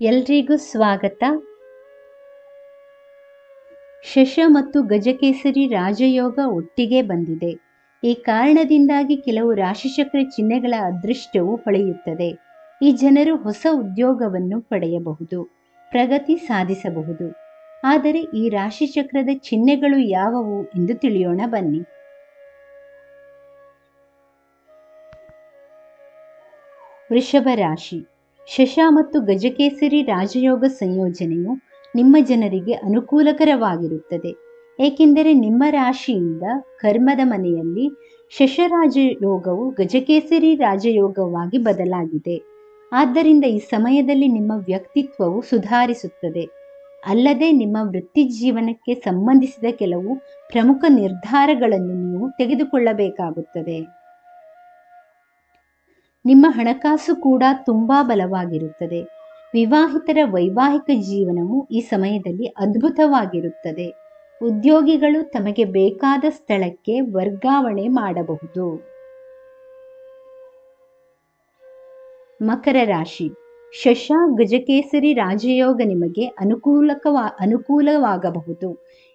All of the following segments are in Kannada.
ಎಲ್ರಿಗೂ ಸ್ವಾಗತ. ಶಶ ಮತ್ತು ಗಜಕೇಸರಿ ರಾಜಯೋಗ ಒಟ್ಟಿಗೆ ಬಂದಿದೆ. ಈ ಕಾರಣದಿಂದಾಗಿ ಕೆಲವು ರಾಶಿಚಕ್ರ ಚಿಹ್ನೆಗಳ ಅದೃಷ್ಟವು ಹೊಳೆಯುತ್ತದೆ. ಈ ಜನರು ಹೊಸ ಉದ್ಯೋಗವನ್ನು ಪಡೆಯಬಹುದು, ಪ್ರಗತಿ ಸಾಧಿಸಬಹುದು. ಆದರೆ ಈ ರಾಶಿಚಕ್ರದ ಚಿಹ್ನೆಗಳು ಯಾವುವು ಎಂದು ತಿಳಿಯೋಣ ಬನ್ನಿ. ವೃಷಭ ರಾಶಿ. ಶಶ ಮತ್ತು ಗಜಕೇಸರಿ ರಾಜಯೋಗ ಸಂಯೋಜನೆಯು ನಿಮ್ಮ ಜನರಿಗೆ ಅನುಕೂಲಕರವಾಗಿರುತ್ತದೆ, ಏಕೆಂದರೆ ನಿಮ್ಮ ರಾಶಿಯಿಂದ ಕರ್ಮದ ಮನೆಯಲ್ಲಿ ಶಶರಾಜಯೋಗವು ಗಜಕೇಸರಿ ರಾಜಯೋಗವಾಗಿ ಬದಲಾಗಿದೆ. ಆದ್ದರಿಂದ ಈ ಸಮಯದಲ್ಲಿ ನಿಮ್ಮ ವ್ಯಕ್ತಿತ್ವವು ಸುಧಾರಿಸುತ್ತದೆ. ಅಲ್ಲದೆ ನಿಮ್ಮ ವೃತ್ತಿ ಜೀವನಕ್ಕೆ ಸಂಬಂಧಿಸಿದ ಕೆಲವು ಪ್ರಮುಖ ನಿರ್ಧಾರಗಳನ್ನು ನೀವು ತೆಗೆದುಕೊಳ್ಳಬೇಕಾಗುತ್ತದೆ. ನಿಮ್ಮ ಹಣಕಾಸು ಕೂಡ ತುಂಬಾ ಬಲವಾಗಿರುತ್ತದೆ. ವಿವಾಹಿತರ ವೈವಾಹಿಕ ಜೀವನವು ಈ ಸಮಯದಲ್ಲಿ ಅದ್ಭುತವಾಗಿರುತ್ತದೆ. ಉದ್ಯೋಗಿಗಳು ತಮಗೆ ಬೇಕಾದ ಸ್ಥಳಕ್ಕೆ ವರ್ಗಾವಣೆ ಮಾಡಬಹುದು. ಮಕರ ರಾಶಿ. ಶಶ ಗಜಕೇಸರಿ ರಾಜಯೋಗ ನಿಮಗೆ ಅನುಕೂಲವಾಗಬಹುದು,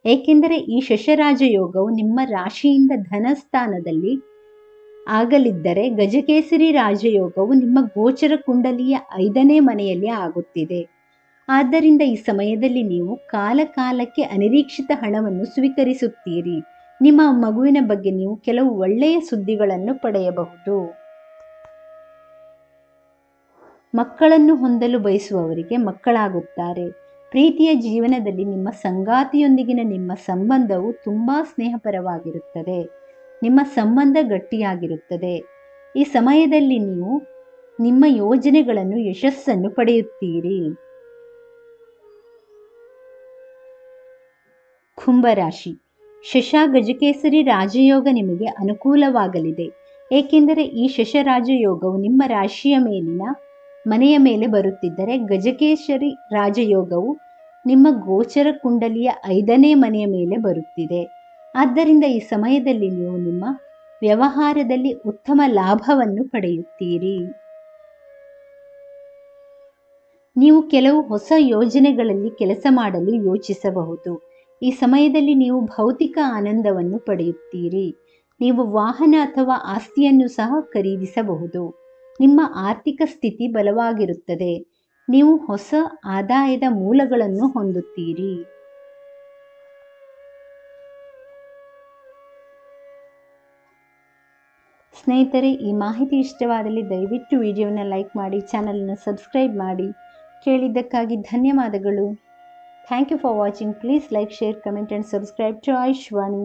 ಏಕೆಂದರೆ ಈ ಶಶರಾಜಯೋಗವು ನಿಮ್ಮ ರಾಶಿಯಿಂದ ಧನಸ್ಥಾನದಲ್ಲಿ ಆಗಲಿದ್ದರೆ ಗಜಕೇಸರಿ ರಾಜಯೋಗವು ನಿಮ್ಮ ಗೋಚರ ಕುಂಡಲಿಯ 5ನೇ ಮನೆಯಲ್ಲಿ ಆಗುತ್ತಿದೆ. ಆದ್ದರಿಂದ ಈ ಸಮಯದಲ್ಲಿ ನೀವು ಕಾಲಕಾಲಕ್ಕೆ ಅನಿರೀಕ್ಷಿತ ಹಣವನ್ನು ಸ್ವೀಕರಿಸುತ್ತೀರಿ. ನಿಮ್ಮ ಮಗುವಿನ ಬಗ್ಗೆ ನೀವು ಕೆಲವು ಒಳ್ಳೆಯ ಸುದ್ದಿಗಳನ್ನು ಪಡೆಯಬಹುದು. ಮಕ್ಕಳನ್ನು ಹೊಂದಲು ಬಯಸುವವರಿಗೆ ಮಕ್ಕಳಾಗುತ್ತಾರೆ. ಪ್ರೀತಿಯ ಜೀವನದಲ್ಲಿ ನಿಮ್ಮ ಸಂಗಾತಿಯೊಂದಿಗಿನ ನಿಮ್ಮ ಸಂಬಂಧವು ತುಂಬಾ ಸ್ನೇಹಪರವಾಗಿರುತ್ತದೆ. ನಿಮ್ಮ ಸಂಬಂಧ ಗಟ್ಟಿಯಾಗಿರುತ್ತದೆ. ಈ ಸಮಯದಲ್ಲಿ ನೀವು ನಿಮ್ಮ ಯೋಜನೆಗಳನ್ನು ಯಶಸ್ಸನ್ನು ಪಡೆಯುತ್ತೀರಿ. ಕುಂಭರಾಶಿ. ಶಶ ಗಜಕೇಸರಿ ರಾಜಯೋಗ ನಿಮಗೆ ಅನುಕೂಲವಾಗಲಿದೆ, ಏಕೆಂದರೆ ಈ ಶಶರಾಜಯೋಗವು ನಿಮ್ಮ ರಾಶಿಯ ಮೇಲಿನ ಮನೆಯ ಮೇಲೆ ಬರುತ್ತಿದ್ದರೆ ಗಜಕೇಸರಿ ರಾಜಯೋಗವು ನಿಮ್ಮ ಗೋಚರ ಕುಂಡಲಿಯ 5ನೇ ಮನೆಯ ಮೇಲೆ ಬರುತ್ತಿದೆ. ಆದ್ದರಿಂದ ಈ ಸಮಯದಲ್ಲಿ ನೀವು ನಿಮ್ಮ ವ್ಯವಹಾರದಲ್ಲಿ ಉತ್ತಮ ಲಾಭವನ್ನು ಪಡೆಯುತ್ತೀರಿ. ನೀವು ಕೆಲವು ಹೊಸ ಯೋಜನೆಗಳಲ್ಲಿ ಕೆಲಸ ಮಾಡಲು ಯೋಚಿಸಬಹುದು. ಈ ಸಮಯದಲ್ಲಿ ನೀವು ಭೌತಿಕ ಆನಂದವನ್ನು ಪಡೆಯುತ್ತೀರಿ. ನೀವು ವಾಹನ ಅಥವಾ ಆಸ್ತಿಯನ್ನು ಸಹ ಖರೀದಿಸಬಹುದು. ನಿಮ್ಮ ಆರ್ಥಿಕ ಸ್ಥಿತಿ ಬಲವಾಗಿರುತ್ತದೆ. ನೀವು ಹೊಸ ಆದಾಯದ ಮೂಲಗಳನ್ನು ಹೊಂದುತ್ತೀರಿ. ಸ್ನೇಹಿತರೆ, ಈ ಮಾಹಿತಿ ಇಷ್ಟವಾದಲ್ಲಿ ದಯವಿಟ್ಟು ವಿಡಿಯೋನ ಲೈಕ್ ಮಾಡಿ, ಚಾನಲನ್ನು ಸಬ್ಸ್ಕ್ರೈಬ್ ಮಾಡಿ. ಕೇಳಿದ್ದಕ್ಕಾಗಿ ಧನ್ಯವಾದಗಳು. Thank you for watching. Please like, share, comment and subscribe to Ayushvani.